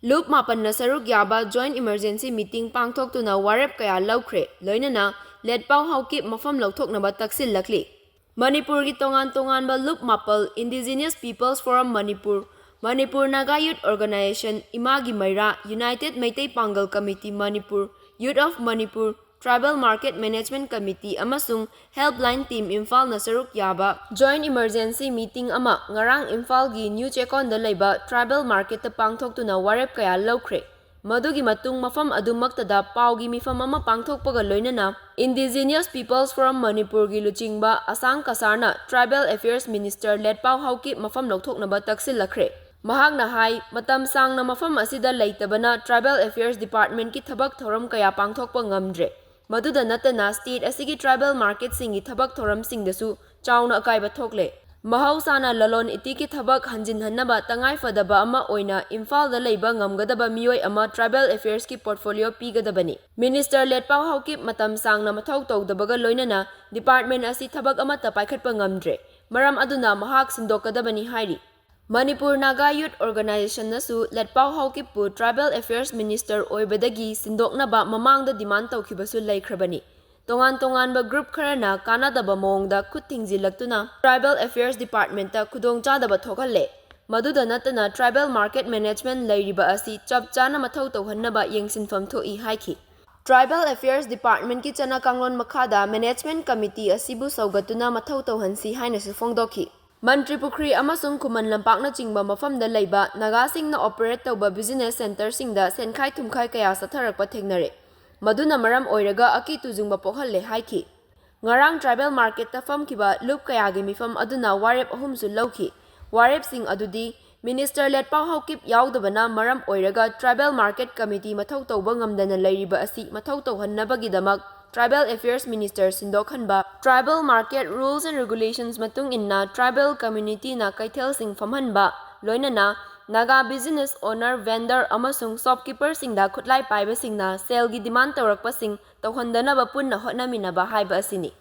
Loop mapan na saruk yaba Joint Emergency Meeting pangthoktuna warep kaya laukhre loinana Letpao Haokip mafam Louthoknaba Taksilakli. Manipur ki tongan-tonganba Loop Mapal Indigenous Peoples Forum Manipur Naga Youth Organization Imagi Maira United Meitei Pangal Committee Manipur Youth of Manipur Tribal Market Management Committee amasung Helpline Team Imphal na saruk yaba Joint Emergency Meeting ama ngarang Imphal gi New Chekon da leiba Tribal Market ta pangthoktuna warep kaya laukhre. Madugi matung mafam adumaktada paugi mifam ama pangthokpaga loinana Indigenous Peoples from Manipur gi luchingba Asang Kasarna Tribal Affairs Minister Letpao Haokip mafam Louthoknaba Taksilakli. Mahakna hai matam sangna mafam asida leitabana Tribal Affairs Department ki thabak thoram kaya pangthokpa ngamdre. Maduda natana state asigi tribal market singi thabak thoram singdasu chauna akaiba thokle. Mahausana lalon itiki thabak hanjinhannaba tangai fadaba ama oina Imphal da leiba ngamgadaba miyoi ama Tribal Affairs ki portfolio pigadabani. Minister Letpao Haokip matam sangna mathau tawdabaga loinana department asi thabak ama ta paikhatpa ngamdre. Maram aduna mahak sindokadabani hairi. Manipur Naga Youth Organization nasu Letpao Haokip pu Tribal Affairs Minister oibadagi Sindoknaba mamangda demand tawkhibasu laikhrabani. Tongan-tonganba group kharana kanadaba mawngda khutthingjilaktuna Tribal Affairs Department ta khudongchadaba thokhale. Maduda natana Tribal Market Management leiriba asi chapchana mathau tawhannaba yengsinfam thoi haiki. Tribal Affairs Department ki chana kanglon makhada Management Committee asibu saugatuna mathau tawhansi hainasu fongdokhi. Mantri Pukri amasung Kuman Lampakna chingba mafamda leiba nagasingna operate tawba business center singda senkhai thumkhai kaya satharakpa thengnare. Maduna maram oiraga aki tujungba pokhalle haiki. Ngarang tribal market ta famkiba loop kayagi mifam aduna warep ahumsu lauki. Warep sing adudi Minister Letpao Haokip yaudabana maram oiraga Tribal Market Committee mathau tawba ngamdana leiriba asi mathau tawhannabagidamak Tribal Affairs Minister Sindokhanba Tribal Market Rules and Regulations matung inna Tribal Community na kaithel sing famhanba loinana Naga Business Owner Vendor amasung Shopkeeper singda khutlai paiba singna sale gi demand tawrakpa sing tawhandanaba punna hotnaminaba haiba asini.